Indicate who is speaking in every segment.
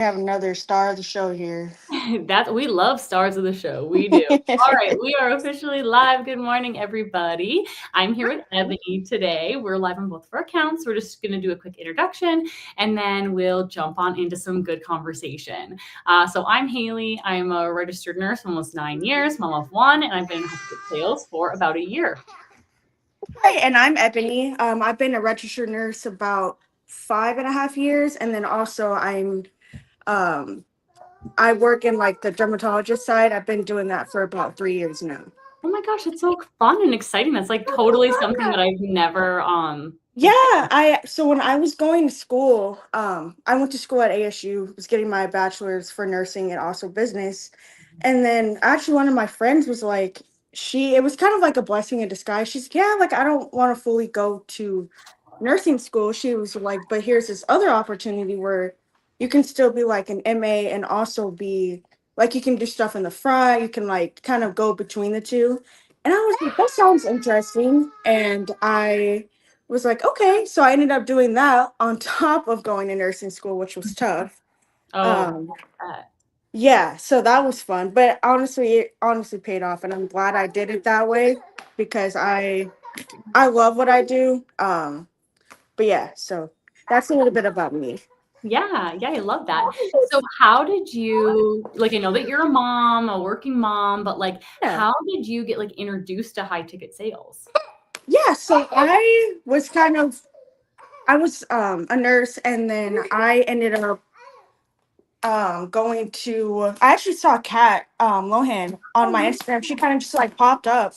Speaker 1: Have another star of the show here.
Speaker 2: That we love stars of the show. We do. All right, we are officially live. Good morning, everybody. I'm here with Ebony today. We're live on both of our accounts. We're just going to do a quick introduction and then we'll jump on into some good conversation. So I'm Haley. I'm a registered nurse for almost 9 years, mom of one, and I've been in healthcare sales for about a year.
Speaker 1: Hi, and I'm Ebony. I've been a registered nurse about 5.5 years, and then also um I work in like the dermatologist side. I've been doing that for about 3 years now.
Speaker 2: Oh my gosh, it's so fun and exciting. That's like totally something that I've never
Speaker 1: Yeah, I so when I was going to school, I went to school at ASU, was getting my bachelor's for nursing and also business. And then actually one of my friends was like, it was kind of like a blessing in disguise. She's like, yeah, like I don't want to fully go to nursing school. She was like, but here's this other opportunity where you can still be like an MA and also be like you can do stuff in the front, you can like kind of go between the two. And I was like, that sounds interesting. And I was like, okay. So I ended up doing that on top of going to nursing school, which was tough.
Speaker 2: oh,
Speaker 1: Um,
Speaker 2: uh,
Speaker 1: yeah, so that was fun. But honestly, it honestly paid off, and I'm glad I did it that way because I love what I do. But yeah, so that's a little bit about me.
Speaker 2: yeah, yeah, I love that. So how did you like I know that you're a mom, a working mom, but like
Speaker 1: Yeah.
Speaker 2: how did you get like introduced to high ticket sales?
Speaker 1: Yeah, so I was a nurse, and then I ended up going to I actually saw Kat Lohan on
Speaker 2: Oh,
Speaker 1: my
Speaker 2: nice.
Speaker 1: Instagram. She kind of just like popped up,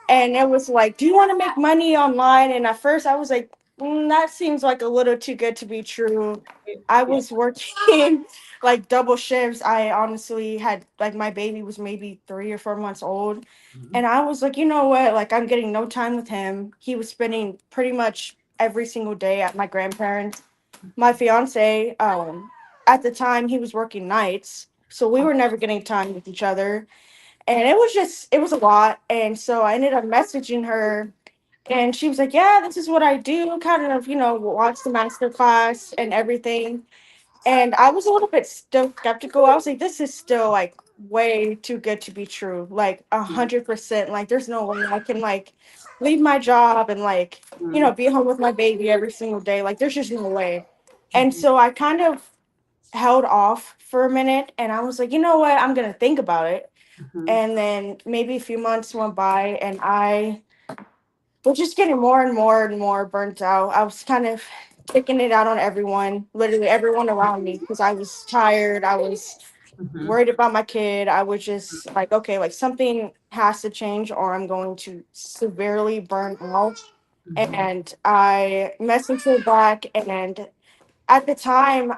Speaker 1: and it was like, do you want to make money online? And at first I was like, that seems like a little too good to be true. I
Speaker 2: Yeah.
Speaker 1: was working like double shifts. I honestly had like my baby was maybe 3 or 4 months old,
Speaker 2: Mhm.
Speaker 1: and I was like, you know what, like I'm getting no time with him. He was spending pretty much every single day at my grandparents. My fiance, at the time he was working nights, so we
Speaker 2: Oh,
Speaker 1: were never getting time with each other, and it was a lot. And so I ended up messaging her, and she was like, yeah, this is what I do, kind of, watch the master class and everything. And I was a little bit still skeptical. I was like, this is still like way too good to be true, like 100%. Like there's no way I can like leave my job and like
Speaker 2: mhm,
Speaker 1: be home with my baby every single day. Like there's just no way. And
Speaker 2: mhm,
Speaker 1: so I kind of held off for a minute, and I was like, you know what, I'm gonna think about it.
Speaker 2: mhm,
Speaker 1: And then maybe a few months went by, and I was just getting more and more and more burnt out. I was kind of taking it out on everyone, literally everyone around me, because I was tired. I was
Speaker 2: mhm,
Speaker 1: worried about my kid. I was just like, okay, like something has to change or I'm going to severely burn out.
Speaker 2: mhm,
Speaker 1: And I messaged her back, and at the time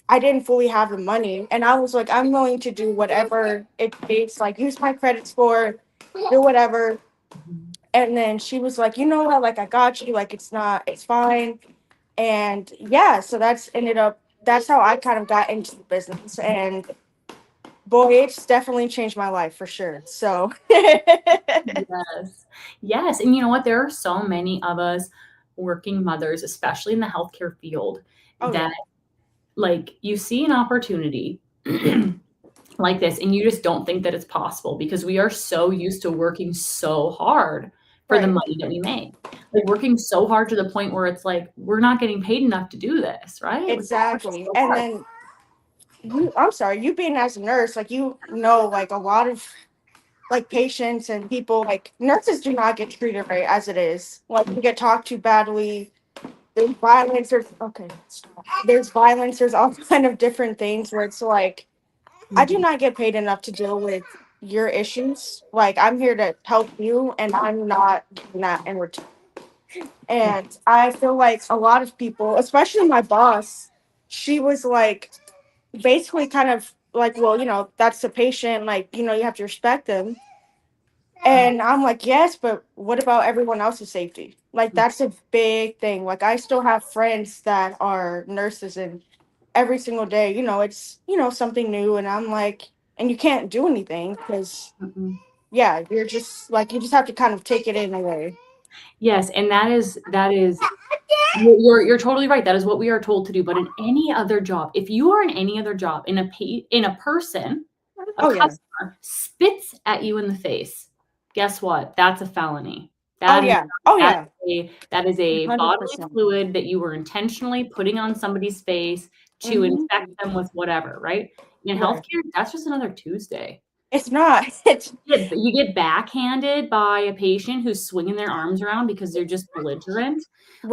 Speaker 1: I didn't fully have the money, and I was like, I'm willing to do whatever it takes, like use my credit score, do whatever.
Speaker 2: mhm.
Speaker 1: And then she was like, you know what, like I got you, like it's fine. And yeah, so that's how I kind of got into the business. And boy, it's definitely changed my life for sure. So
Speaker 2: Yes. Yes. And you know what? There are so many of us working mothers, especially in the healthcare field,
Speaker 1: oh
Speaker 2: that
Speaker 1: yeah.
Speaker 2: like you see an opportunity like this and you just don't think that it's possible because we are so used to working so hard for the
Speaker 1: Right.
Speaker 2: money that we make. Like working so hard to the point where it's like we're not getting paid enough to do this, right? Like we're
Speaker 1: Exactly.
Speaker 2: so
Speaker 1: And
Speaker 2: hard.
Speaker 1: then I'm sorry, you being as a nurse, like like a lot of like patients and people, like nurses do not get treated right as it is. Like you get talked to badly. There's violence, there's violence, there's all kind of different things where it's like I do
Speaker 2: Mhm.
Speaker 1: not get paid enough to deal with your issues. Like I'm here to help you, and I'm not getting that in return. And I feel like a lot of people, especially my boss, she was like basically kind of like, well, that's the patient, like, you have to respect them. And I'm like, yes, but what about everyone else's safety? Like that's a big thing. Like I still have friends that are nurses, and every single day, it's something new, and I'm like, and you can't do anything because
Speaker 2: Mhm.
Speaker 1: yeah, you're just like you just have to kind of take it in a way.
Speaker 2: Yes, and that is you're totally right. That is what we are told to do. But in any other job, if you are in any other job, in a person, a
Speaker 1: Oh yeah.
Speaker 2: customer spits at you in the face, guess what? That's a felony.
Speaker 1: Oh
Speaker 2: That is
Speaker 1: yeah. Oh
Speaker 2: that
Speaker 1: yeah.
Speaker 2: that is a bodily
Speaker 1: 100%.
Speaker 2: fluid that you were intentionally putting on somebody's face to
Speaker 1: Mm-hmm.
Speaker 2: infect them with whatever, right? In
Speaker 1: Right.
Speaker 2: healthcare, that's just another Tuesday.
Speaker 1: It's not. It's
Speaker 2: You get backhanded by a patient who's swinging their arms around because they're just belligerent.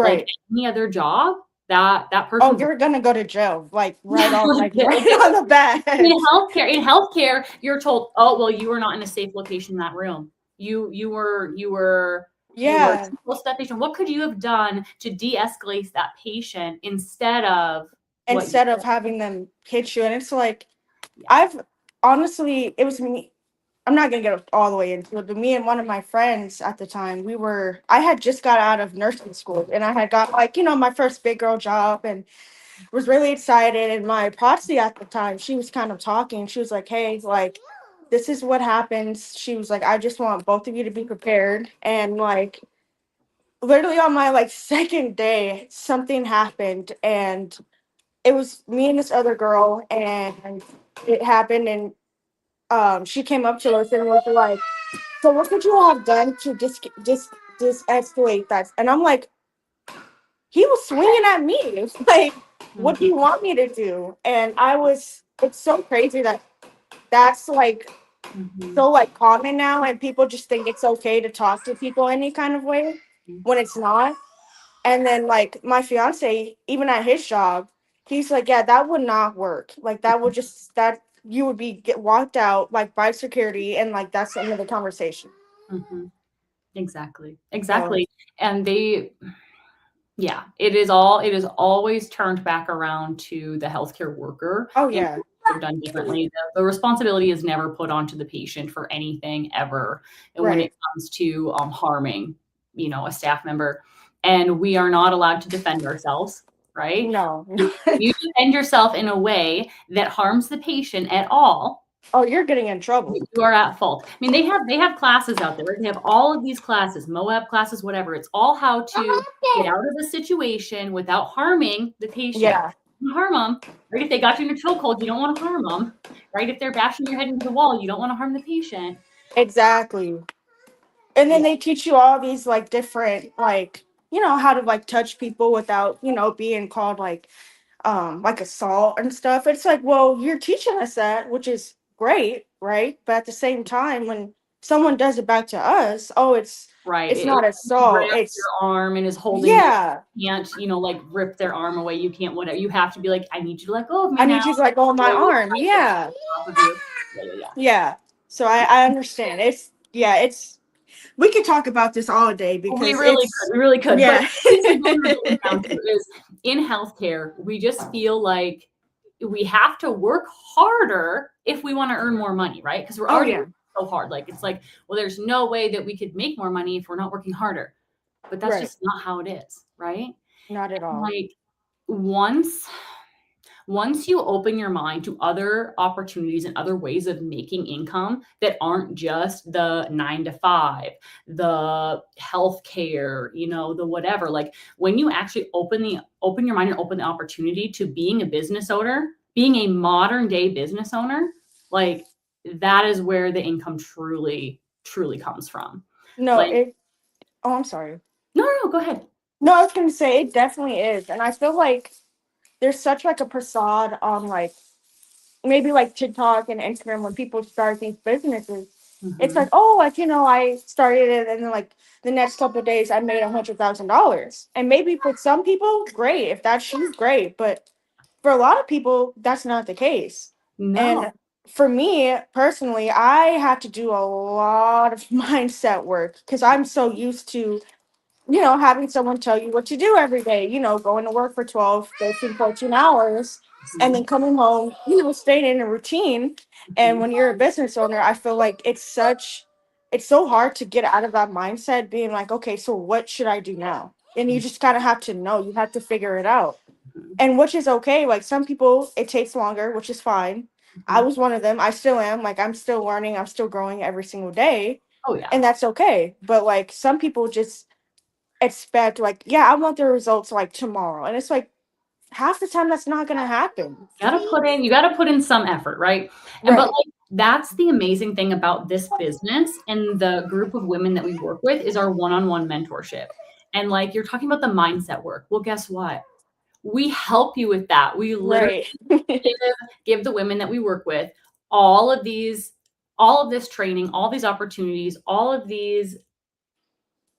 Speaker 2: Like
Speaker 1: right.
Speaker 2: any other job, that
Speaker 1: Oh,
Speaker 2: person's
Speaker 1: you're gonna go to jail, like right
Speaker 2: yeah,
Speaker 1: off, like right
Speaker 2: like
Speaker 1: on the bat.
Speaker 2: in healthcare, you're told, "Oh, well, you were not in a safe location in that room. You were
Speaker 1: Yeah.
Speaker 2: too close to that patient. What could you have done to de-escalate that patient instead of what you
Speaker 1: Instead of
Speaker 2: did?"
Speaker 1: having them hit you, and it's like
Speaker 2: Yeah.
Speaker 1: I've honestly, it was me. I'm not gonna get all the way into it, but me and one of my friends at the time, I had just got out of nursing school and I had got like, my first big girl job and was really excited. And my proxy at the time, she was kind of talking. She was like, hey, like, this is what happens. She was like, I just want both of you to be prepared. And like, literally on my like second day, something happened and it was me and this other girl and it happened and she came up to us and was like, so what could you have done to escalate that? And I'm like, he was swinging at me. Like, what do
Speaker 2: Mhm,
Speaker 1: you want me to do? And it's so crazy that that's like
Speaker 2: mhm,
Speaker 1: so like common now, and people just think it's okay to talk to people any kind of way
Speaker 2: mhm,
Speaker 1: when it's not. And then like my fiance, even at his job, he's like, yeah, that would not work. Like that would just that you would be get walked out like by security, and like that's the end of the conversation.
Speaker 2: mhm. Exactly,
Speaker 1: So,
Speaker 2: exactly. And they yeah, it is always turned back around to the healthcare worker
Speaker 1: oh
Speaker 2: and
Speaker 1: yeah,
Speaker 2: what they've done differently. The responsibility is never put onto the patient for anything ever. And when it
Speaker 1: right.
Speaker 2: comes to harming, a staff member, and we are not allowed to defend ourselves, right?
Speaker 1: No.
Speaker 2: If you defend yourself in a way that harms the patient at all,
Speaker 1: Oh, you're getting in trouble.
Speaker 2: you are at fault. I mean, they have classes out there, right? They have all of these classes, Moab classes, whatever. It's all how to get out of the situation without harming the patient.
Speaker 1: Yeah,
Speaker 2: You don't harm them, right? If they got you in a chokehold, you don't want to harm them, right? If they're bashing your head into the wall, you don't want to harm the patient.
Speaker 1: exactly. And then
Speaker 2: Yeah,
Speaker 1: they teach you all these like different like how to like touch people without being called like assault and stuff. It's like, well, you're teaching us that, which is great, right? But at the same time, when someone does it back to us, oh,
Speaker 2: right.
Speaker 1: it's
Speaker 2: If
Speaker 1: not
Speaker 2: he
Speaker 1: assault.
Speaker 2: grabs
Speaker 1: It's
Speaker 2: your arm and is holding you,
Speaker 1: yeah.
Speaker 2: you can't, like rip their arm away. You can't, whatever. You have to be like, I need you to let go of me
Speaker 1: I
Speaker 2: now.
Speaker 1: need you to like hold my
Speaker 2: Slowly
Speaker 1: arm.
Speaker 2: slide the
Speaker 1: Yeah.
Speaker 2: off of you. Yeah, yeah, yeah.
Speaker 1: Yeah. So I understand. It's we could talk about this all day
Speaker 2: We
Speaker 1: because
Speaker 2: really
Speaker 1: it's
Speaker 2: could, we really could. But
Speaker 1: yeah.
Speaker 2: basically what we're getting down to is in healthcare, we just feel like we have to work harder if we want to earn more money, right? Because we're
Speaker 1: Oh
Speaker 2: already
Speaker 1: yeah.
Speaker 2: working so hard. Like it's like, well, there's no way that we could make more money if we're not working harder. But that's
Speaker 1: Right.
Speaker 2: just not how it is, right?
Speaker 1: Not at all.
Speaker 2: Like once once you open your mind to other opportunities and other ways of making income that aren't just the 9 to 5, the healthcare, the whatever, like when you actually open your mind and open the opportunity to being a business owner, being a modern day business owner, like that is where the income truly, truly comes from.
Speaker 1: No,
Speaker 2: Like,
Speaker 1: it oh, I'm sorry.
Speaker 2: no, no, no, go ahead.
Speaker 1: No, I was gonna say it definitely is. And I feel like there's such like a facade on like maybe like TikTok and Instagram when people start these businesses. It's
Speaker 2: Hmm.
Speaker 1: like, oh, like I started it, and then like the next couple of days, I made $100,000. And maybe for some people, great. If that's you, great. But for a lot of people, that's not the case.
Speaker 2: No.
Speaker 1: And for me personally, I had to do a lot of mindset work because I'm so used to having someone tell you what to do every day, going to work for 12, 13, 14 hours and
Speaker 2: Mhm,
Speaker 1: then coming home, staying in a routine. And
Speaker 2: mhm,
Speaker 1: when you're a business owner, I feel like it's so hard to get out of that mindset, being like, okay, so what should I do now? And you just kind of have to know, you have to figure it out.
Speaker 2: mhm,
Speaker 1: And which is okay. Like some people, it takes longer, which is fine. I
Speaker 2: mhm.
Speaker 1: was one of them. I still am. Like I'm still learning, I'm still growing every single day.
Speaker 2: Oh, yeah.
Speaker 1: And that's okay. But like some people just expect like, yeah, I want the results like tomorrow. And it's like half the time that's not gonna happen.
Speaker 2: You gotta put in some effort, right? And but
Speaker 1: Right.
Speaker 2: like that's the amazing thing about this business and the group of women that we work with is our one-on-one mentorship. And like you're talking about the mindset work. Well, guess what? We help you with that. We literally
Speaker 1: Right.
Speaker 2: give the women that we work with all of these, all of this training, all these opportunities, all of these,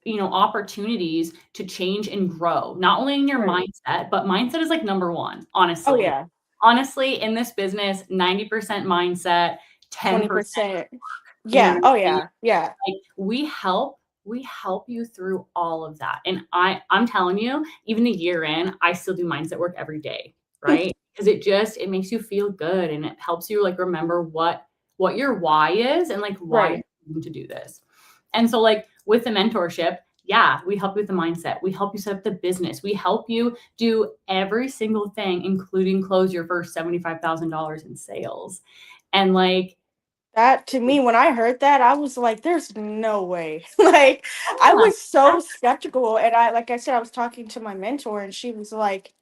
Speaker 2: opportunities to change and grow, not only in your
Speaker 1: Right.
Speaker 2: mindset, but mindset is like number one,
Speaker 1: Oh
Speaker 2: honestly.
Speaker 1: yeah.
Speaker 2: Honestly, in this business, 90% mindset, 10%.
Speaker 1: 20%.
Speaker 2: You know what
Speaker 1: Yeah.
Speaker 2: I'm
Speaker 1: Oh
Speaker 2: saying?
Speaker 1: yeah. Yeah.
Speaker 2: Like we help you through all of that. And I'm telling you, even a year in, I still do mindset work every day, right? Because it makes you feel good and it helps you like remember what your why is and like why
Speaker 1: Right.
Speaker 2: you're going to do this. And so like with the mentorship, yeah, we help you with the mindset. We help you set up the business. We help you do every single thing, including close your first $75,000 in sales. And like,
Speaker 1: That to me, when I heard that, I was like, "There's no way!" Like, I
Speaker 2: yeah.
Speaker 1: was so skeptical, and like I said, I was talking to my mentor, and she was like,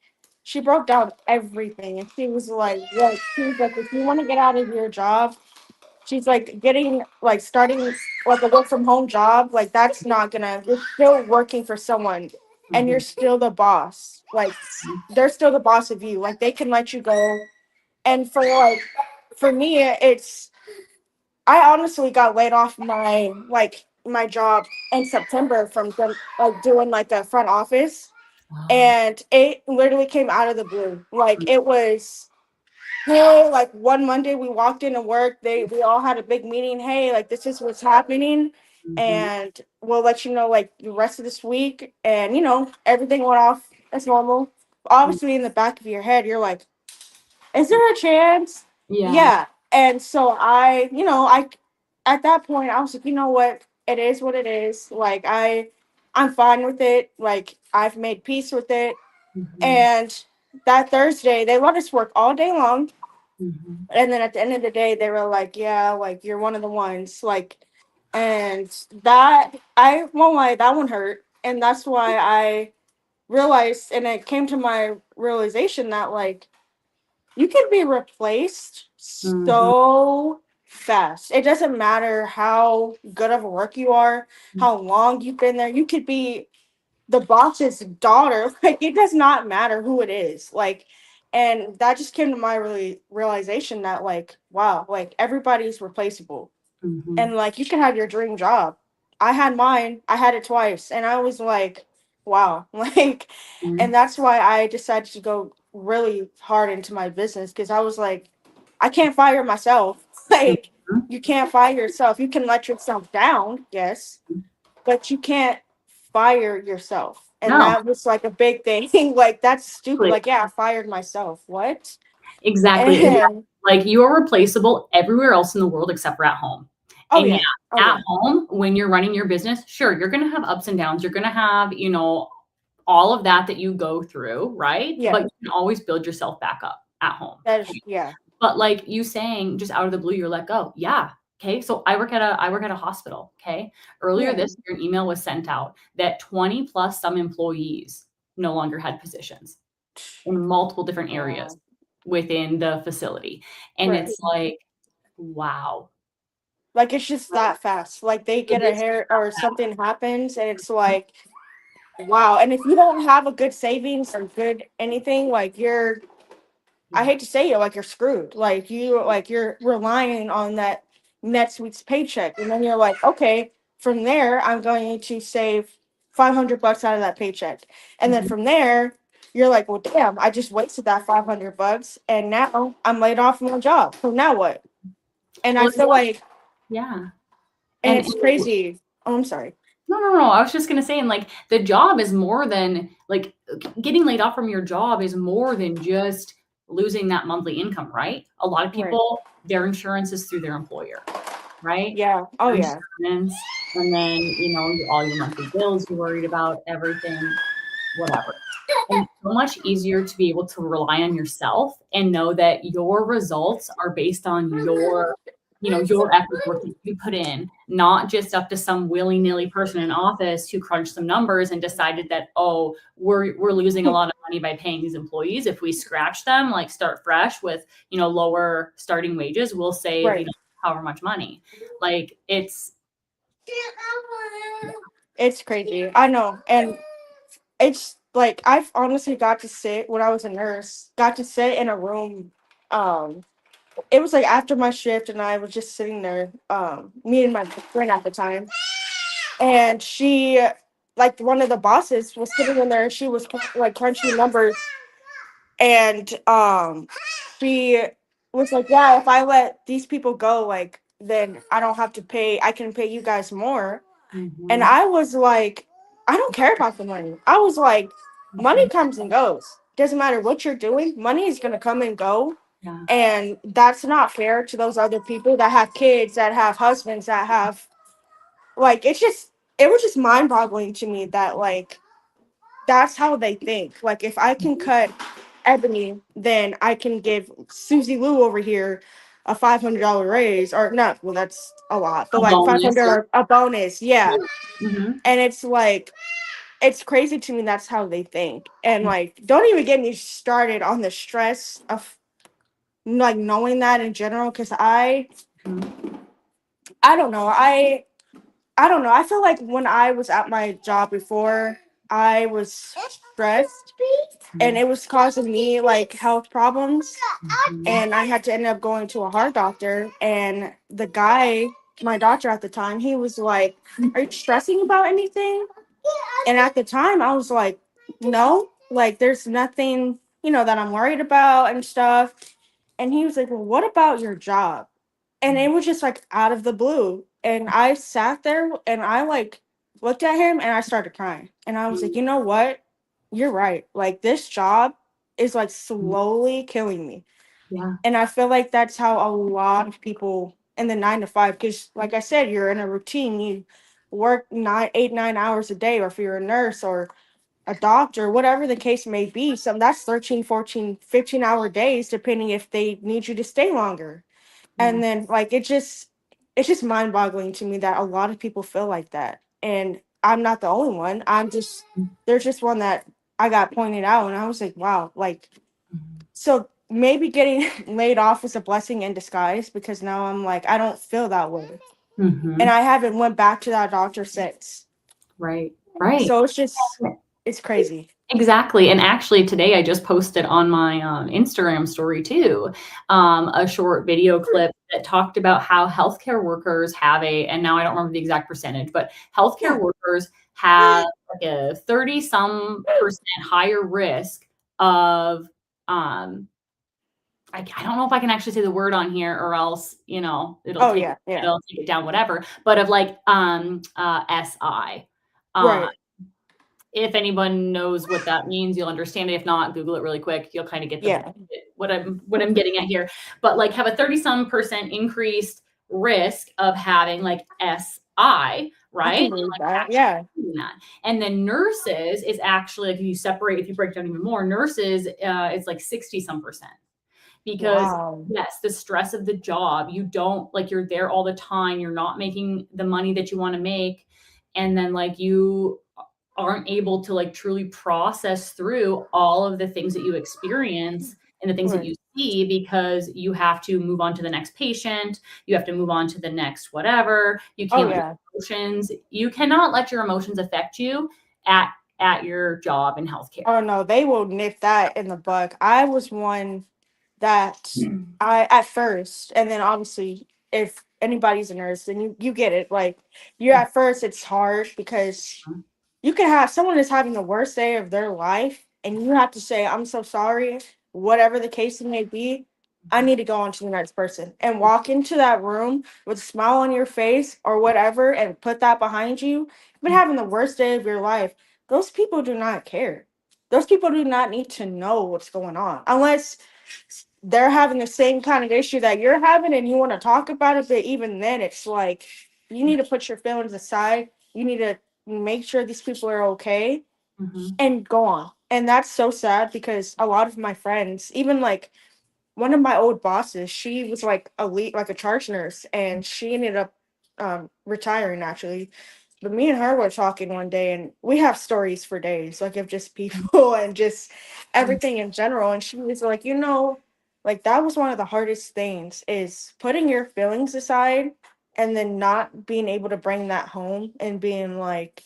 Speaker 1: she broke down everything, and she was like, "Look, she's like, if you want to get out of your job, she's like, getting like starting like a work from home job, like that's not gonna. You're still working for someone, and you're
Speaker 2: Mhm.
Speaker 1: still the boss. Like, they're still the boss of you. Like, they can let you go, and for me, it's." I honestly got laid off my job in September from like doing like the front office,
Speaker 2: Wow.
Speaker 1: and it literally came out of the blue. Like it was, hey, like one Monday we walked into work, we all had a big meeting. Hey, like this is what's happening,
Speaker 2: Mhm.
Speaker 1: and we'll let you know like the rest of this week. And everything went off as normal. Obviously, in the back of your head, you're like, is there a chance?
Speaker 2: Yeah.
Speaker 1: Yeah. And so at that point I was like, you know what? It is what it is. Like I'm fine with it. Like I've made peace with it.
Speaker 2: Mhm.
Speaker 1: And that Thursday they let us work all day long.
Speaker 2: Mhm.
Speaker 1: And then at the end of the day they were like, yeah, like you're one of the ones. Like, and that, I won't lie, that one hurt. And that's why I realized, and it came to my realization that like you can be replaced
Speaker 2: Mhm.
Speaker 1: so fast. It doesn't matter how good of a work you are, how long you've been there. You could be the boss's daughter. Like it does not matter who it is. Like, and that just came to my realization that like, wow, like everybody's replaceable,
Speaker 2: Mhm.
Speaker 1: and like you can have your dream job. I had mine. I had it twice, and I was like, wow, like, and
Speaker 2: Mhm.
Speaker 1: that's why I decided to go really hard into my business because I was like, I can't fire myself. Like,
Speaker 2: Mhm.
Speaker 1: you can't fire yourself. You can let yourself down, yes, but you can't fire yourself. And
Speaker 2: No,
Speaker 1: that was like a big thing. Like, that's stupid.
Speaker 2: exactly.
Speaker 1: Like, yeah, I fired myself. What?
Speaker 2: Exactly.
Speaker 1: And
Speaker 2: Like you are replaceable everywhere else in the world except for at home.
Speaker 1: oh
Speaker 2: And yeah,
Speaker 1: yeah, oh
Speaker 2: at
Speaker 1: yeah,
Speaker 2: home, when you're running your business, sure, you're going to have ups and downs. You're going to have, all of that you go through, right?
Speaker 1: yeah.
Speaker 2: But you can always build yourself back up at home.
Speaker 1: That is, yeah,
Speaker 2: But like you saying just out of the blue, you're let go. Yeah. Okay. So I work at a hospital. Okay. Earlier
Speaker 1: yeah.
Speaker 2: this year, an email was sent out that 20 plus some employees no longer had positions in multiple different areas
Speaker 1: Wow.
Speaker 2: within the facility. And
Speaker 1: Right.
Speaker 2: it's like, wow.
Speaker 1: Like it's just that fast. Like they
Speaker 2: It
Speaker 1: get a
Speaker 2: is
Speaker 1: hair or something happens and it's like, wow. And if you don't have a good savings or good anything, like I
Speaker 2: yeah.
Speaker 1: hate to say it, like you're screwed. You're relying on that next week's paycheck. And then you're like, okay, from there I'm going to save $500 out of that paycheck. And then
Speaker 2: Mhm.
Speaker 1: from there, you're like, well damn, I just wasted that $500 and now I'm laid off from my job. So now what? And I
Speaker 2: Well,
Speaker 1: feel like,
Speaker 2: yeah.
Speaker 1: and
Speaker 2: And
Speaker 1: it's crazy. Oh, I'm sorry.
Speaker 2: no, no, no. I was just gonna say, and like the job is more than like getting laid off from your job is more than just losing that monthly income, right? A lot of
Speaker 1: Right.
Speaker 2: people, their insurance is through their employer, right?
Speaker 1: Yeah. Oh,
Speaker 2: Your
Speaker 1: yeah.
Speaker 2: insurance, and then all your monthly bills, you're worried about everything, whatever. And it's so much easier to be able to rely on yourself and know that your results are based on your effort, work that you put in, not just up to some willy-nilly person in office who crunched some numbers and decided that, oh, we're losing a lot of money by paying these employees. If we scratch them, like start fresh with, lower starting wages, we'll save,
Speaker 1: Right.
Speaker 2: however much money. Like
Speaker 1: It's crazy. I know. And it's like I've honestly got to sit when I was a nurse, got to sit in a room. It was like after my shift and I was just sitting there, me and my friend at the time. And she like one of the bosses was sitting in there and she was like crunching numbers and she was like, yeah, if I let these people go, like then I don't have to pay, I can pay you guys more. And
Speaker 2: Mhm.
Speaker 1: I was like, I don't care about the money. I was like, money comes and goes. Doesn't matter what you're doing, money is gonna come and go.
Speaker 2: Yeah.
Speaker 1: And that's not fair to those other people that have kids, that have husbands, that have like it was just mind boggling to me that like that's how they think. Like if I can cut Ebony, then I can give Susie Lou over here a $500 raise, or not. Well, that's a lot, but
Speaker 2: A
Speaker 1: like five
Speaker 2: bonus.
Speaker 1: hundred a bonus, yeah.
Speaker 2: Mhm.
Speaker 1: And it's like it's crazy to me. That's how they think, and like don't even get me started on the stress of like knowing that in general, because
Speaker 2: Mhm.
Speaker 1: I don't know. I don't know. I feel like when I was at my job before, I was stressed and it was causing me like health problems.
Speaker 2: Mhm.
Speaker 1: And I had to end up going to a heart doctor. And the guy, my doctor at the time, he was like, are you stressing about anything? And at the time, I was like, no, like there's nothing, that I'm worried about and stuff. And he was like, well, what about your job? And it was just like out of the blue. And I sat there and I like looked at him and I started crying. And I was like, you know what? You're right. Like this job is like slowly killing me.
Speaker 2: Yeah.
Speaker 1: And I feel like that's how a lot of people in the 9 to 5, because like I said, you're in a routine. You work 9 8 9 hours a day, or if you're a nurse or a doctor, whatever the case may be. Some that's 13 14 15 hour days, depending if they need you to stay longer.
Speaker 2: Yeah.
Speaker 1: And then like it's just mind boggling to me that a lot of people feel like that. And I'm not the only one. There's just one that I got pointed out and I was like, wow, like
Speaker 2: Mhm.
Speaker 1: so maybe getting laid off was a blessing in disguise, because now I'm like, I don't feel that way. And
Speaker 2: Mhm.
Speaker 1: I haven't went back to that doctor since.
Speaker 2: Right. Right.
Speaker 1: So it's crazy.
Speaker 2: Exactly. And actually, today I just posted on my Instagram story too, a short video clip that talked about how healthcare workers have and now I don't remember the exact percentage, but healthcare
Speaker 1: Yeah.
Speaker 2: workers have like a 30 some percent higher risk of, I don't know if I can actually say the word on here or else, it'll
Speaker 1: Oh
Speaker 2: take,
Speaker 1: yeah, yeah.
Speaker 2: it'll take it down, whatever, but of like, SI. Uh,
Speaker 1: Right.
Speaker 2: if anyone knows what that means, you'll understand it. If not, Google it really quick. You'll kind of get the
Speaker 1: Yeah.
Speaker 2: what I'm getting at here. But like have a 30 some percent increased risk of having like SI,
Speaker 1: I
Speaker 2: right?
Speaker 1: can
Speaker 2: And
Speaker 1: believe
Speaker 2: like
Speaker 1: that.
Speaker 2: actually
Speaker 1: Yeah.
Speaker 2: doing that. And then nurses is actually like if you break down even more, nurses it's like 60 some percent. Because
Speaker 1: Wow.
Speaker 2: yes, the stress of the job, you don't like you're there all the time, you're not making the money that you want to make. And then like you aren't able to like truly process through all of the things that you experience and the things that
Speaker 1: Right.
Speaker 2: you see because you have to move on to the next patient, you have to move on to the next whatever. You
Speaker 1: Oh
Speaker 2: can't let
Speaker 1: yeah.
Speaker 2: your emotions, you cannot let your emotions affect you at your job in healthcare.
Speaker 1: Oh no, they will nip that in the bud. I was one that I at first, and then obviously if anybody's a nurse, then you get it. Like you at first, it's hard because you can have someone is having the worst day of their life, and you have to say, "I'm so sorry," whatever the case may be. I need to go on to the next person and walk into that room with a smile on your face or whatever, and put that behind you. But having the worst day of your life, those people do not care. Those people do not need to know what's going on unless they're having the same kind of issue that you're having and you want to talk about it. But even then, it's like you need to put your feelings aside. You need to make sure these people are okay
Speaker 2: Mhm.
Speaker 1: and go on. And that's so sad because a lot of my friends, even like one of my old bosses, she was like a lead, like a charge nurse, and she ended up retiring actually. But me and her were talking one day, and we have stories for days, like of just people and just everything in general. And she was like, like that was one of the hardest things is putting your feelings aside and then not being able to bring that home and being like,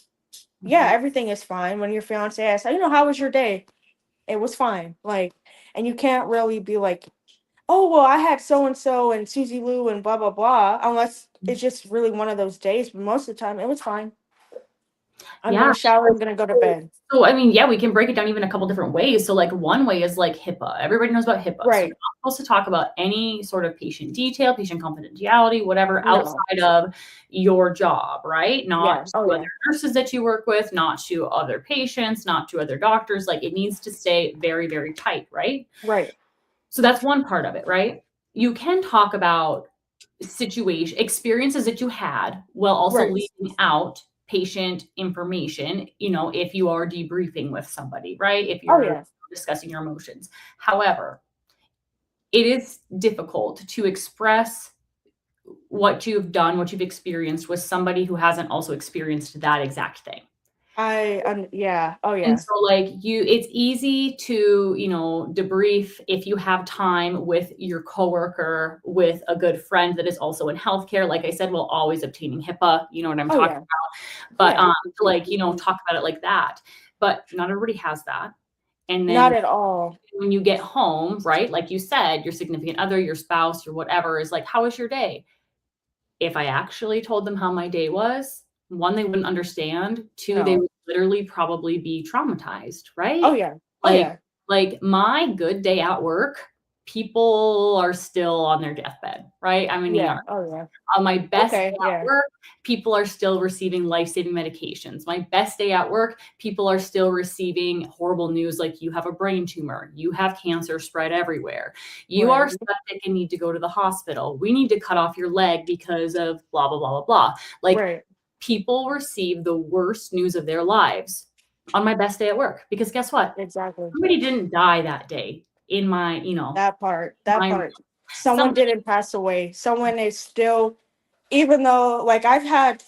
Speaker 1: yeah,
Speaker 2: Mhm.
Speaker 1: everything is fine. When your fiance asks, how was your day? It was fine. Like, and you can't really be like, oh, well, I had so and so and Susie Lou and blah, blah, blah, unless it's just really one of those days. But most of the time, it was fine. I'm going
Speaker 2: Yeah.
Speaker 1: to shower. I'm going to go to bed.
Speaker 2: So, I mean, yeah, we can break it down even a couple different ways. So, like, one way is like HIPAA. Everybody knows about HIPAA. So, you're
Speaker 1: Right.
Speaker 2: not supposed to talk about any sort of patient detail, patient confidentiality, whatever,
Speaker 1: No.
Speaker 2: outside of your job, right? Not
Speaker 1: Yeah.
Speaker 2: to
Speaker 1: Oh,
Speaker 2: other
Speaker 1: yeah.
Speaker 2: nurses that you work with, not to other patients, not to other doctors. Like, it needs to stay very, very tight, right?
Speaker 1: Right.
Speaker 2: So, that's one part of it, right? You can talk about experiences that you had while also
Speaker 1: Right.
Speaker 2: leaving out patient information, if you are debriefing with somebody, right? If
Speaker 1: Oh,
Speaker 2: you're
Speaker 1: yeah.
Speaker 2: discussing your emotions. However, it is difficult to express what you've done, what you've experienced with somebody who hasn't also experienced that exact thing.
Speaker 1: Yeah. Oh,
Speaker 2: And
Speaker 1: yeah.
Speaker 2: so, like, it's easy to, debrief if you have time with your coworker, with a good friend that is also in healthcare. Like I said, while always obtaining HIPAA, you know what I'm
Speaker 1: Oh,
Speaker 2: talking
Speaker 1: yeah.
Speaker 2: about. But
Speaker 1: Yeah.
Speaker 2: to, like, talk about it like that. But not everybody has that. And
Speaker 1: Not
Speaker 2: then
Speaker 1: at all.
Speaker 2: when you get home, right, like you said, your significant other, your spouse, your whatever is like, how was your day? If I actually told them how my day was, one, they wouldn't understand. Two, they
Speaker 1: No.
Speaker 2: would literally probably be traumatized,
Speaker 1: Oh,
Speaker 2: right?
Speaker 1: yeah. Oh,
Speaker 2: Like
Speaker 1: yeah.
Speaker 2: like my good day at work, people are still on their deathbed, right? I'm an ER.
Speaker 1: Yeah. Oh, yeah.
Speaker 2: On my best day
Speaker 1: Okay.
Speaker 2: at
Speaker 1: Yeah.
Speaker 2: work, people are still receiving life-saving medications. My best day at work, people are still receiving horrible news like you have a brain tumor, you have cancer spread everywhere, you are
Speaker 1: Right.
Speaker 2: septic and need to go to the hospital. We need to cut off your leg because of blah, blah, blah, blah, blah. Like,
Speaker 1: Right.
Speaker 2: people receive the worst news of their lives on my best day at work because guess what?
Speaker 1: Exactly.
Speaker 2: Somebody didn't die that day in my,
Speaker 1: That part. That
Speaker 2: my
Speaker 1: part. Someone
Speaker 2: somebody.
Speaker 1: didn't pass away. Someone is still, even though, like, I've had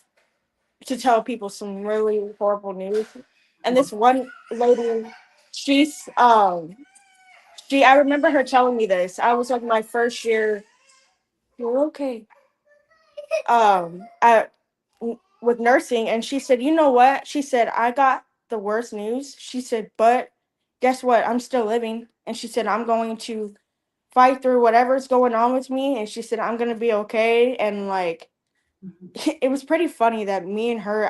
Speaker 1: to tell people some really horrible news. And this one lady, she's I remember her telling me this. I was like my first year. You're okay. At with nursing, and she said, you know what? She said, I got the worst news. She said, but guess what? I'm still living. And she said, I'm going to fight through whatever's going on with me. And she said, I'm gonna be okay. And like
Speaker 2: Mhm,
Speaker 1: it was pretty funny that me and her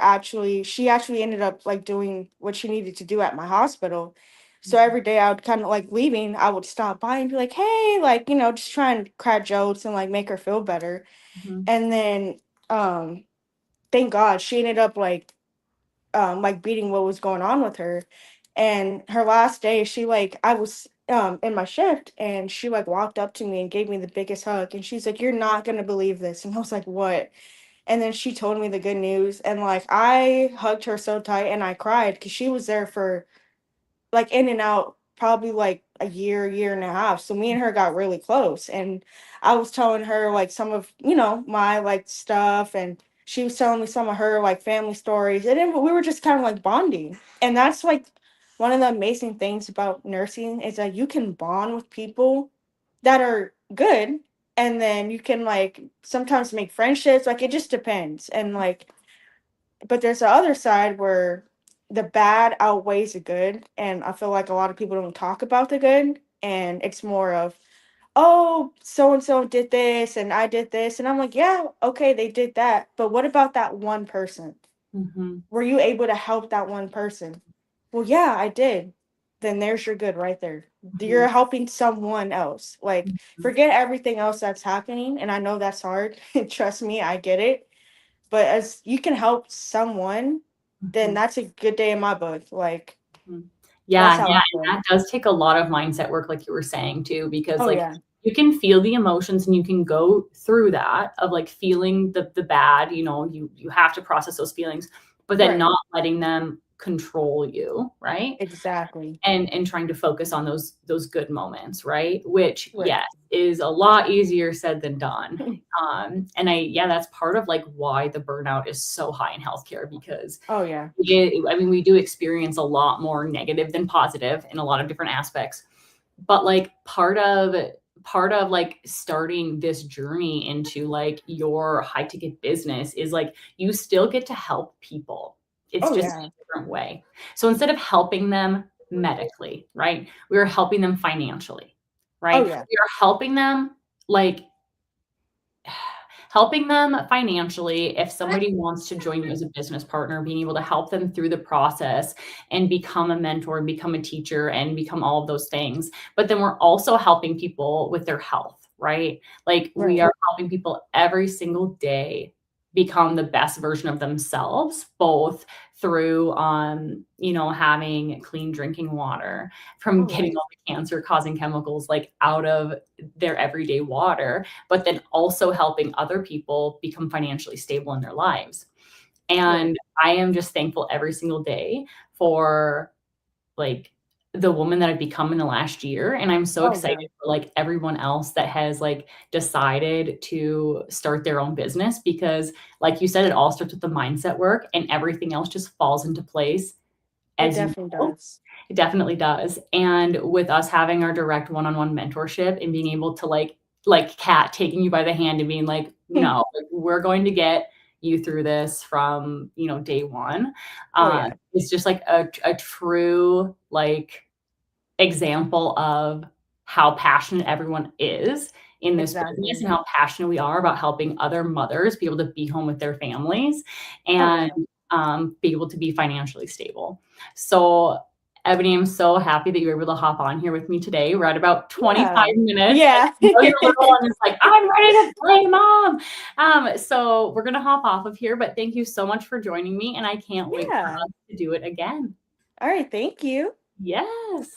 Speaker 1: she actually ended up like doing what she needed to do at my hospital. So
Speaker 2: mhm,
Speaker 1: every day I would kind of like leaving, I would stop by and be like, hey, like, just try and crack jokes and like make her feel better.
Speaker 2: mhm,
Speaker 1: And then um thank God she ended up like beating what was going on with her. And her last day, she like I was in my shift and she like walked up to me and gave me the biggest hug and she's like, you're not gonna believe this. And I was like, what? And then she told me the good news, and like I hugged her so tight and I cried because she was there for like in and out probably like a year and a half. So me and her got really close, and I was telling her like some of my like stuff, and she was telling me some of her like family stories, and then we were just kind of like bonding. And that's like one of the amazing things about nursing is that you can bond with people that are good, and then you can like sometimes make friendships. Like it just depends, and like but there's the other side where the bad outweighs the good, and I feel like a lot of people don't talk about the good, and it's more of, oh, so and so did this and I did this, and I'm like, yeah, okay, they did that, but what about that one person?
Speaker 2: mhm,
Speaker 1: Were you able to help that one person? Well, yeah, I did. Then there's your good right there.
Speaker 2: mhm,
Speaker 1: You're helping someone else. Like,
Speaker 2: mhm,
Speaker 1: forget everything else that's happening, and I know that's hard. Trust me, I get it, but as you can help someone, then
Speaker 2: mhm.
Speaker 1: that's a good day in my book. Like,
Speaker 2: Mhm.
Speaker 1: that's
Speaker 2: Yeah,
Speaker 1: how
Speaker 2: yeah,
Speaker 1: I
Speaker 2: and
Speaker 1: feel.
Speaker 2: that does take a lot of mindset work, like you were saying too, because,
Speaker 1: Oh,
Speaker 2: like,
Speaker 1: yeah.
Speaker 2: you can feel the emotions and you can go through that of, like, feeling the bad, you have to process those feelings, but then
Speaker 1: Right.
Speaker 2: not letting them control you, right?
Speaker 1: Exactly.
Speaker 2: And trying to focus on those good moments, right? Which,
Speaker 1: Right.
Speaker 2: yes, is a lot easier said than done. And yeah, that's part of like why the burnout is so high in healthcare, because
Speaker 1: Oh yeah.
Speaker 2: I mean, we do experience a lot more negative than positive in a lot of different aspects. But like part of like starting this journey into like your high ticket business is like you still get to help people. It's
Speaker 1: Oh
Speaker 2: just
Speaker 1: yeah.
Speaker 2: a different way. So instead of helping them medically, right? We are helping them financially,
Speaker 1: Oh
Speaker 2: right?
Speaker 1: yeah.
Speaker 2: We are like helping them financially. If somebody wants to join you as a business partner, being able to help them through the process and become a mentor and become a teacher and become all of those things. But then we're also helping people with their health, right? Like we
Speaker 1: Right.
Speaker 2: are helping people every single day become the best version of themselves, both through having clean drinking water, from
Speaker 1: Oh
Speaker 2: getting
Speaker 1: right.
Speaker 2: all the cancer causing chemicals like out of their everyday water, but then also helping other people become financially stable in their lives.
Speaker 1: Right.
Speaker 2: And I am just thankful every single day for like the woman that I've become in the last year. And I'm so
Speaker 1: Oh yeah.
Speaker 2: excited for like everyone else that has like decided to start their own business, because like you said, it all starts with the mindset work and everything else just falls into place
Speaker 1: It
Speaker 2: as you
Speaker 1: definitely
Speaker 2: go.
Speaker 1: does.
Speaker 2: It definitely does. And with us having our direct one-on-one mentorship and being able to like Kat taking you by the hand and being like, no, like, we're going to get you through this from, day one.
Speaker 1: Oh yeah.
Speaker 2: It's just like a true like example of how passionate everyone is in this business
Speaker 1: Exactly.
Speaker 2: and how passionate we are about helping other mothers be able to be home with their families
Speaker 1: Oh
Speaker 2: and
Speaker 1: yeah.
Speaker 2: be able to be financially stable. So, Ebony, I'm so happy that you were able to hop on here with me today. We're at about 25
Speaker 1: Yeah.
Speaker 2: minutes. I
Speaker 1: Yeah.
Speaker 2: know your little one is like, I'm ready to play, mom. So we're gonna hop off of here, but thank you so much for joining me, and I can't wait for
Speaker 1: Yeah.
Speaker 2: us to do it again.
Speaker 1: All right. Thank you.
Speaker 2: Yes.